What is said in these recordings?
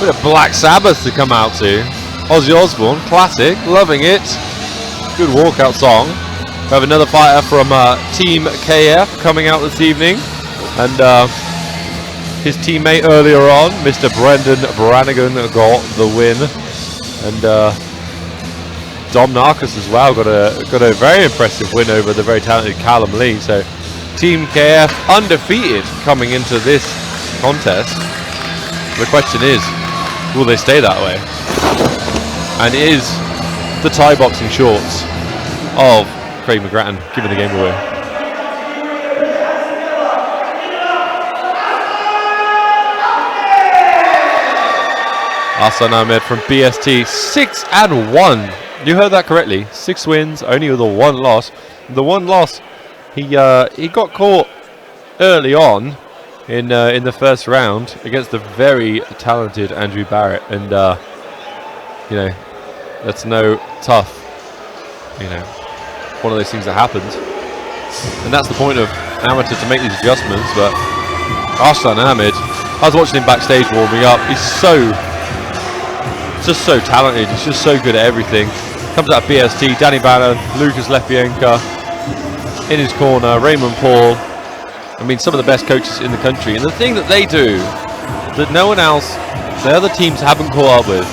Bit of Black Sabbath to come out to. Ozzy Osbourne, classic, loving it. Good walkout song. We have another fighter from Team KF coming out this evening. And his teammate earlier on, Mr. Brendan Brannigan, got the win. And Dom Narcos as well got a very impressive win over the very talented Callum Lee. So Team KF undefeated coming into this contest. The question is, will they stay that way? And is the Thai boxing shorts of Craig Mcgratten giving the game away? Ahsan Ahmed from BST, 6-1. You heard that correctly. 6 wins, only with a 1 loss. The 1 loss, he got caught early on in the first round against the very talented Andrew Barrett, and you know, that's no tough. You know, one of those things that happens, and that's the point of amateur, to make these adjustments. But Ahsan Ahmed, I was watching him backstage warming up. He's just so talented. He's just so good at everything. Comes out of BST, Danny Bannon, Lucas Lepienka in his corner, Raymond Paul. I mean, some of the best coaches in the country. And the thing that they do that no one else, the other teams haven't caught up with,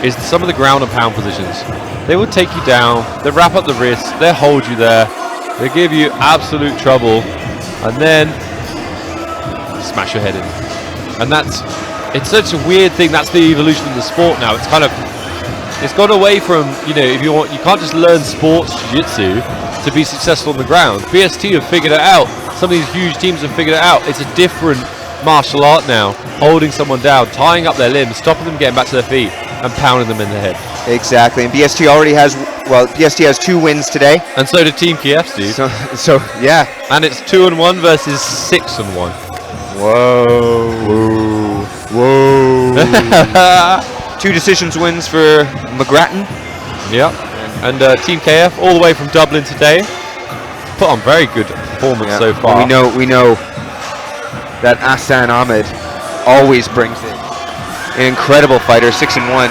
is some of the ground and pound positions. They will take you down, they wrap up the wrists, they hold you there, they give you absolute trouble, and then smash your head in. And it's such a weird thing. That's the evolution of the sport now. It's kind of, it's gone away from, you know, if you want, you can't just learn sports jiu-jitsu to be successful on the ground. BST have figured it out. Some of these huge teams have figured it out. It's a different martial art now. Holding someone down, tying up their limbs, stopping them getting back to their feet, and pounding them in the head. Exactly. And BST already has, well, BST has 2 wins today. And so did Team KF, Steve. So yeah. And it's 2-1 versus 6-1. Whoa. Whoa. 2 decisions wins for Mcgratten. Yep. And Team KF, all the way from Dublin today, put on very good performance so far. Well, we know that Ahsan Ahmed always brings it. An incredible fighter, 6-1.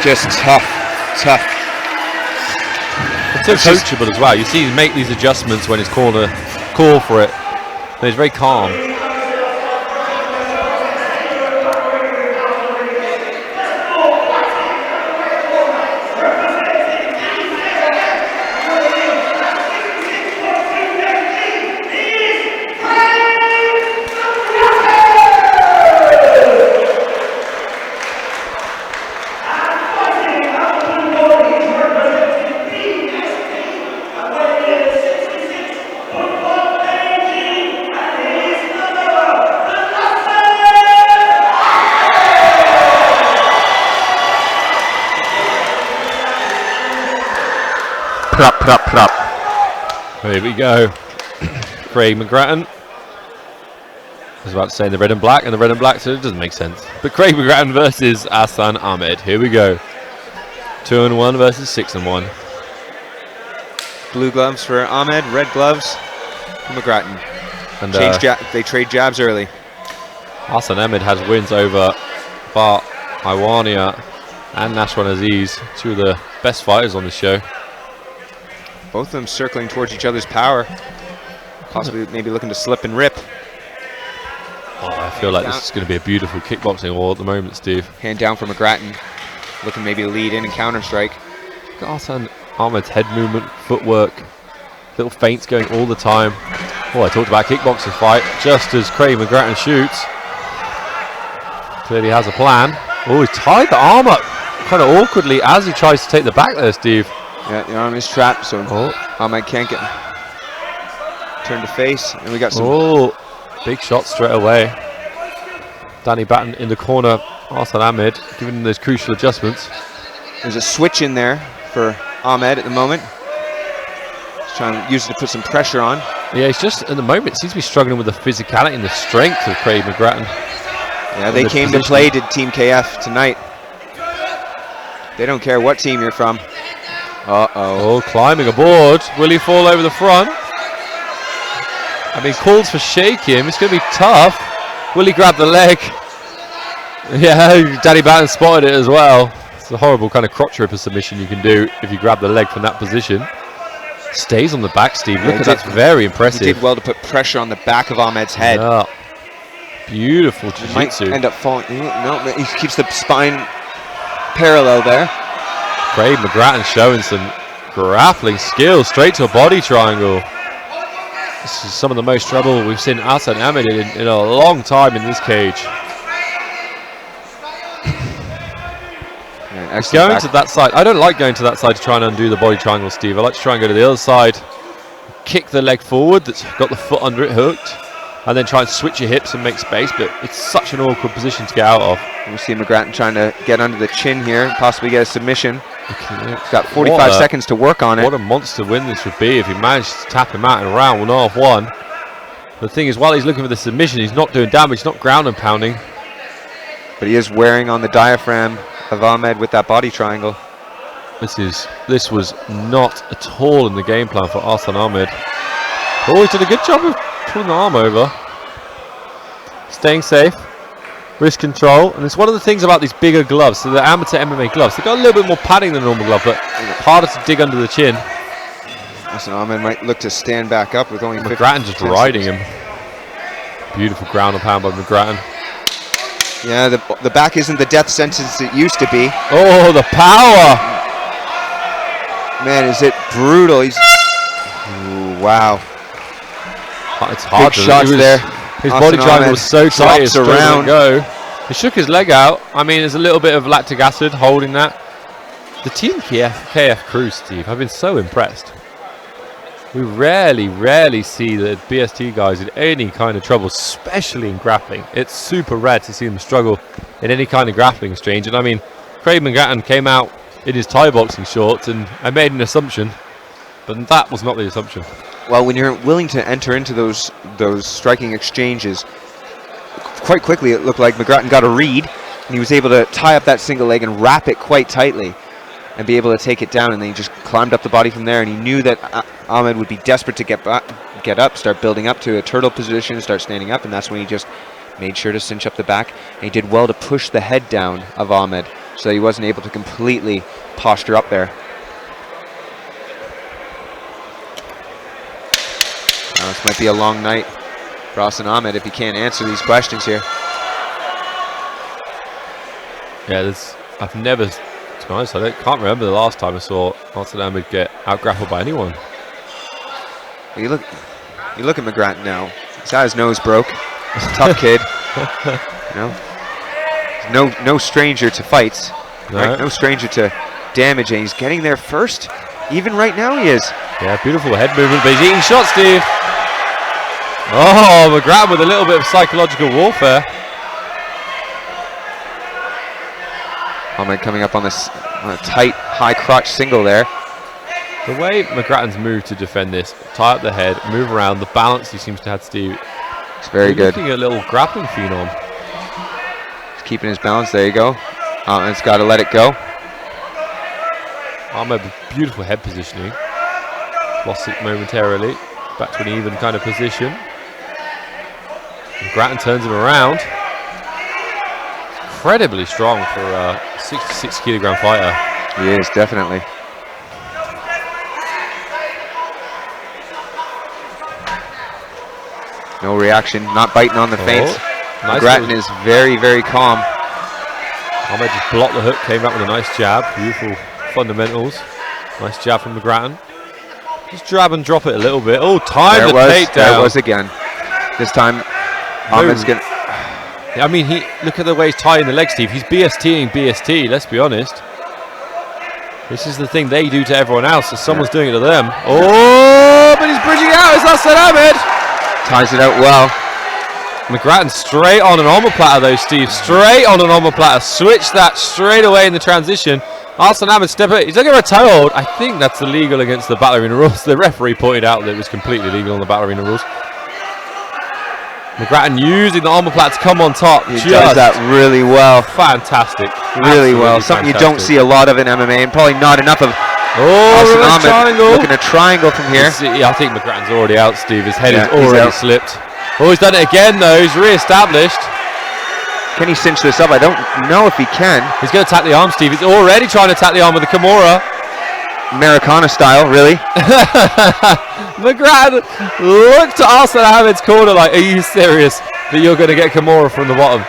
Just tough. It's so coachable as well. You see him make these adjustments when his corner call for it. And he's very calm. Plop. Here we go. Craig Mcgratten. I was about to say in the red and black, so it doesn't make sense. But Craig Mcgratten versus Ahsan Ahmed. Here we go. 2-1 versus 6-1. Blue gloves for Ahmed, red gloves for Mcgratten. And they trade jabs early. Ahsan Ahmed has wins over Bart Iwania and Nashwan Aziz, 2 of the best fighters on the show. Both of them circling towards each other's power. Possibly maybe looking to slip and rip. Oh, I feel like this is going to be a beautiful kickboxing war at the moment, Steve. Hand down for Mcgratten. Looking maybe to lead in and counter strike. Ahsan Ahmed's head movement, footwork, little feints going all the time. Oh, I talked about kickboxing fight just as Craig Mcgratten shoots. Clearly has a plan. Oh, he's tied the arm up kind of awkwardly as he tries to take the back there, Steve. Yeah, the arm is trapped, so Ahmed can't get turned to face. And we got some. Oh, big shot straight away. Danny Batten in the corner. Ahsan Ahmed giving him those crucial adjustments. There's a switch in there for Ahmed at the moment. He's trying to use it to put some pressure on. Yeah, he's just at the moment seems to be struggling with the physicality and the strength of Craig Mcgratten. Yeah, they came to play to Team KF tonight. They don't care what team you're from. Oh, climbing aboard. Will he fall over the front? I mean, calls for shake him. It's going to be tough. Will he grab the leg? Yeah, Danny Bannon spotted it as well. It's a horrible kind of crotch ripper submission you can do if you grab the leg from that position. Stays on the back, Steve. Look at that. That's very impressive. He did well to put pressure on the back of Ahmed's head. Yeah. Beautiful jiu-jitsu. Might end up falling. No, he keeps the spine parallel there. Craig Mcgratten showing some grappling skills. Straight to a body triangle. This is some of the most trouble we've seen Ahsan Ahmed in a long time in this cage. Yeah, going to that side. I don't like going to that side to try and undo the body triangle, Steve. I like to try and go to the other side, kick the leg forward that's got the foot under it hooked, and then try and switch your hips and make space, but it's such an awkward position to get out of. We see Mcgratten trying to get under the chin here, possibly get a submission. Okay. He's got 45 seconds to work on it. What a monster win this would be if he managed to tap him out in round 1-1. The thing is, while he's looking for the submission, he's not doing damage, not ground and pounding. But he is wearing on the diaphragm of Ahmed with that body triangle. This was not at all in the game plan for Ahsan Ahmed. Oh, he did a good job of pulling the arm over. Staying safe, wrist control, and it's one of the things about these bigger gloves. So the amateur MMA gloves, they've got a little bit more padding than a normal glove, but harder to dig under the chin. Ahsan Ahmed might look to stand back up with only Mcgratten just riding him. Beautiful ground and pound by Mcgratten. Yeah, the back isn't the death sentence it used to be. Oh, the power! Man, is it brutal. He's... Ooh, wow. It's hard. Big shots there. His Ahsan body triangle Ahmed was so tight, it around. go. He shook his leg out. I mean, there's a little bit of lactic acid holding that. The Team KF crew, Steve, I've been so impressed. We rarely see the BST guys in any kind of trouble, especially in grappling. It's super rare to see them struggle in any kind of grappling exchange. And I mean, Craig Mcgratten came out in his Thai boxing shorts, and I made an assumption, but that was not the assumption. Well, when you're willing to enter into those striking exchanges, quite quickly it looked like Mcgratten got a read, and he was able to tie up that single leg and wrap it quite tightly and be able to take it down, and then he just climbed up the body from there, and he knew that Ahmed would be desperate to get up, start building up to a turtle position, start standing up, and that's when he just made sure to cinch up the back, and he did well to push the head down of Ahmed so he wasn't able to completely posture up there. Now, this might be a long night for Ahsan Ahmed if he can't answer these questions here. Yeah, I've never, to be honest, I can't remember the last time I saw Ahsan Ahmed get out-grappled by anyone. Well, you look at Mcgratten now. He's got his nose broke. He's a tough kid. You know, no stranger to fights. No. Right? No stranger to damage, and he's getting there first. Even right now, he is. Yeah, beautiful head movement, but he's eating shots, Steve. Oh, Mcgratten with a little bit of psychological warfare. Ahmed coming up on this a tight, high crotch single there. The way Mcgratten's moved to defend this, tie up the head, move around, the balance he seems to have, Steve. It's very good. Looking at a little grappling phenom. He's keeping his balance. There you go. Ahmed's got to let it go. Ahmed with beautiful head positioning. Lost it momentarily. Back to an even kind of position. Mcgratten turns him around. Incredibly strong for a 66 kilogram fighter. He is, definitely. No reaction, not biting on the feints. Nice. Mcgratten is very, very calm. Ahmed just blocked the hook, came back with a nice jab. Beautiful fundamentals. Nice jab from Mcgratten. Just drab and drop it a little bit. Oh, time the takedown. There it was again. This time, Ahmed's going to... I mean, look at the way he's tying the leg, Steve. He's BSTing BST, let's be honest. This is the thing they do to everyone else, so someone's doing it to them. Oh, but he's bridging out. It's Ahsan Ahmed. Ties it out well. Mcgratten straight on an omoplata though, Steve. Straight on an omoplata. Switch that straight away in the transition. Ahsan Ahmed step it. He's looking for a toe hold. I think that's illegal against the Battle Arena rules. The referee pointed out that it was completely legal on the Battle Arena rules. Mcgratten using the omoplata to come on top. He does that really well. Fantastic. Really well. Something you don't see a lot of in MMA, and probably not enough of. Oh, Ahmed triangle. looking at a triangle from here. I think Mcgratten's already out, Steve. His head is already slipped. Oh, he's done it again, though. He's re-established. Can he cinch this up? I don't know if he can. He's going to attack the arm, Steve. He's already trying to attack the arm with the Kimura. Americana style, really. Mcgratten looked to Ahsan Ahmed's corner like, are you serious that you're going to get Kimura from the bottom?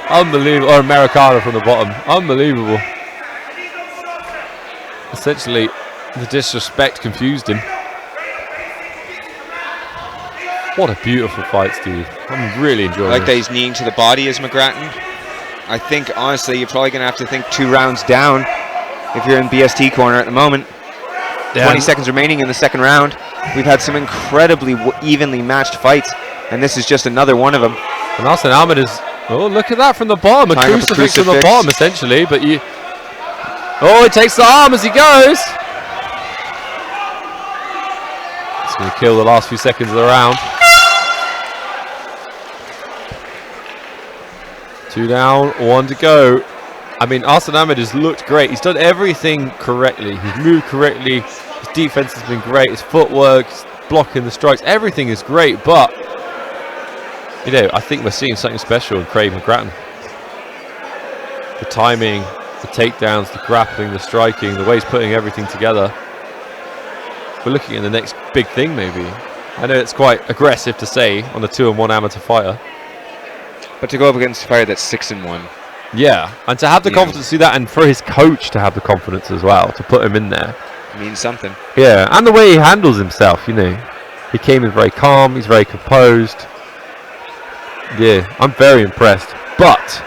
Unbelievable. Or Americana from the bottom. Unbelievable. Essentially, the disrespect confused him. What a beautiful fight, Steve. I'm really enjoying I like this. that he's kneeing to the body as Mcgratten. I think, honestly, you're probably going to have to think 2 rounds down if you're in BST corner at the moment. 20 seconds remaining in the second round. We've had some incredibly evenly matched fights, and this is just another one of them. And Ahsan Ahmed is... Oh, look at that from the bottom. A crucifix from the bottom, essentially. But you... Oh, he takes the arm as he goes. It's going to kill the last few seconds of the round. 2 down, 1 to go. I mean, Ahsan Ahmed has looked great. He's done everything correctly. He's moved correctly. His defense has been great. His footwork, his blocking the strikes, everything is great. But, you know, I think we're seeing something special in Craig Mcgratten. The timing, the takedowns, the grappling, the striking, the way he's putting everything together. We're looking at the next big thing, maybe. I know it's quite aggressive to say on a 2-1 amateur fighter. But to go up against a fighter that's 6-1. Yeah, and to have the confidence to do that, and for his coach to have the confidence as well, to put him in there. Means something. Yeah, and the way he handles himself, you know. He came in very calm, he's very composed. Yeah, I'm very impressed. But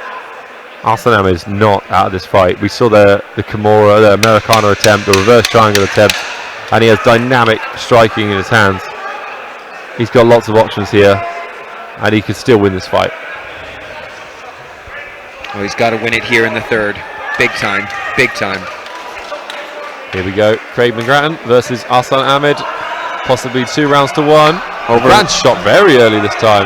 Ahsan Ahmed is not out of this fight. We saw the Kimura, the Americana attempt, the reverse triangle attempt, and he has dynamic striking in his hands. He's got lots of options here, and he could still win this fight. Well, he's got to win it here in the third. Big time. Big time. Here we go. Craig Mcgratten versus Ahsan Ahmed. Possibly 2 rounds to 1. Mcgratten shot very early this time.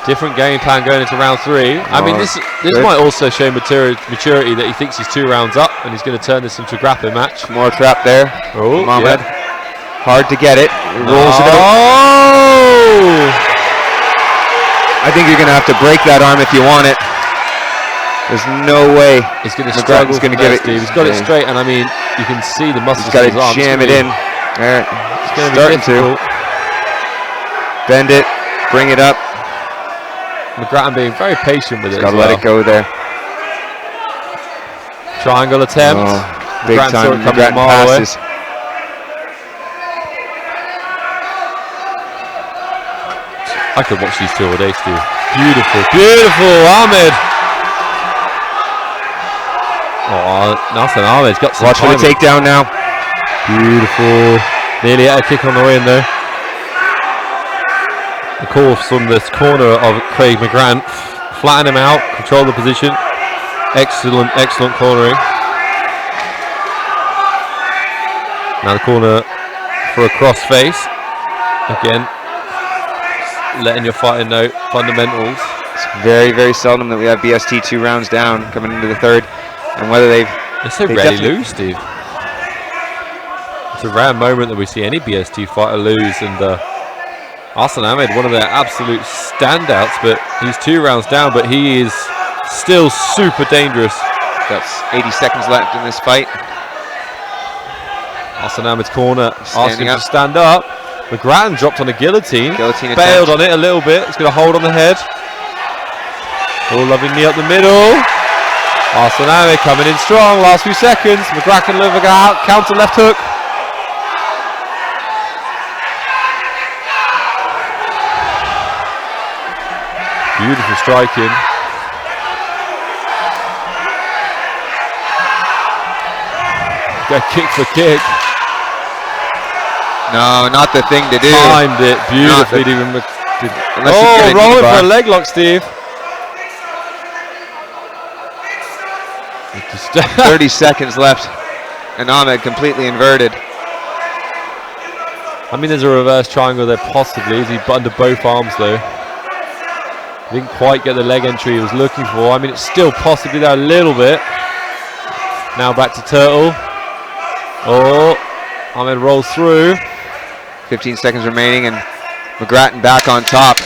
Different game plan going into round 3. I mean, this might also show maturity that he thinks he's 2 rounds up and he's going to turn this into a grappling match. More trap there. Oh, Ahmed. yeah. Hard to get it. Rolls it out. Oh! I think you're going to have to break that arm if you want it. There's no way he's going to struggle. Going to give it. Steve. He's got it straight, and I mean, you can see the muscles. He's got in to his arms. jam it in. There. It's going to be starting difficult. to bend it, bring it up. Mcgratten being very patient with it. Got to let it go there. Triangle attempt. Oh, big time. Mcgratten passes. I could watch these 2 all day, Steve. Beautiful, beautiful, Ahmed. Oh, Ahsan Ahmed's got some. Watch for the takedown now. Beautiful. Nearly had a kick on the way in there. The call from this corner of Craig Mcgratten. Flatten him out, control the position. Excellent, excellent cornering. Now the corner for a crossface. Again, letting your fighter know fundamentals. It's very, very seldom that we have BST 2 rounds down coming into the third. And whether they've... They so rarely lose, Steve. It's a rare moment that we see any BST fighter lose, and Ahsan Ahmed, one of their absolute standouts, but he's 2 rounds down, but he is still super dangerous. That's 80 seconds left in this fight. Ahsan Ahmed's corner asking him to stand up. Mcgratten dropped on a guillotine. Bailed on it a little bit. He's going to hold on the head. Oh, lovely knee up the middle. Ahsan Ahmed coming in strong, last few seconds. Mcgratten looking out, counter left hook. Beautiful striking. Go kick for kick. No, not the thing to do. Timed it beautifully. Oh, rolling for a leg lock, Steve. 30 seconds left, and Ahmed completely inverted. I mean, there's a reverse triangle there possibly. Is he under both arms though? Didn't quite get the leg entry he was looking for. I mean, it's still possibly there a little bit. Now back to Turtle. Oh, Ahmed rolls through. 15 seconds remaining, and Mcgratten back on top.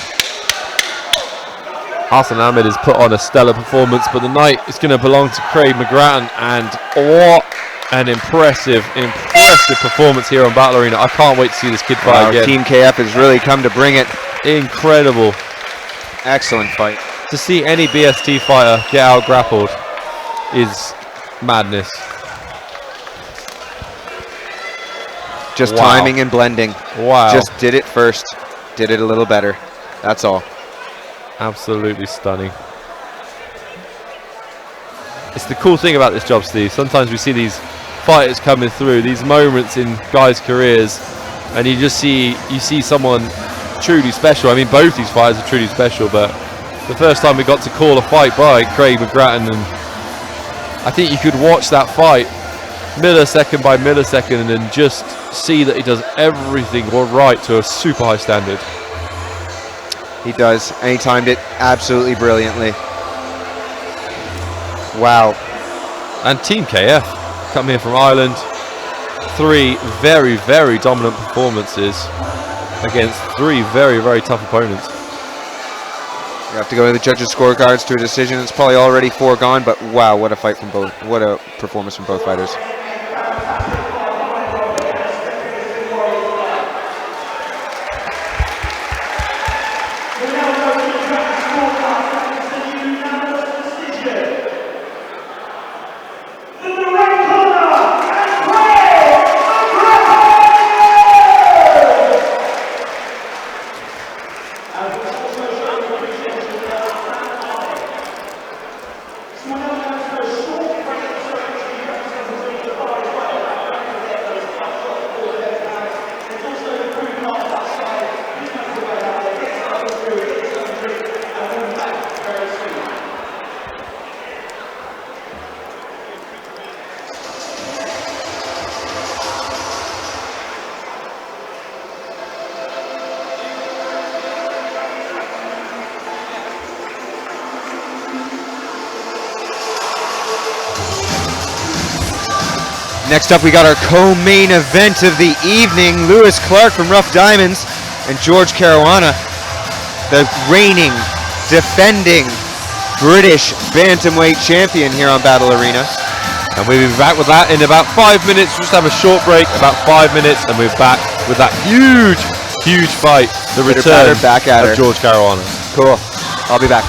Ahsan Ahmed has put on a stellar performance, but the night is going to belong to Craig Mcgratten, and what an impressive performance here on Battle Arena. I can't wait to see this kid fight again. Team KF has really come to bring it. Incredible. Excellent fight. To see any BST fighter get out grappled is madness. Just Wow. timing and blending. Wow. Just did it first. Did it a little better. That's all. Absolutely stunning. It's the cool thing about this job, Steve. Sometimes we see these fighters coming through, these moments in guys' careers, and you see someone truly special. I mean, both these fighters are truly special, but the first time we got to call a fight by Craig Mcgratten, and I think you could watch that fight millisecond by millisecond and just see that he does everything right to a super high standard. He does, and he timed it absolutely brilliantly. Wow. And Team KF come here from Ireland. 3 very, very dominant performances against 3 very, very tough opponents. You have to go to the judges' scorecards to a decision. It's probably already foregone, but wow, what a fight from both. What a performance from both fighters. Next up, we got our co-main event of the evening. Lewis Clark from Rough Diamonds and George Caruana, the reigning, defending British bantamweight champion here on Battle Arena. And we'll be back with that in about 5 minutes. Just have a short break, about 5 minutes, and we're back with that huge fight, the return Back at her. of George Caruana. Cool. I'll be back.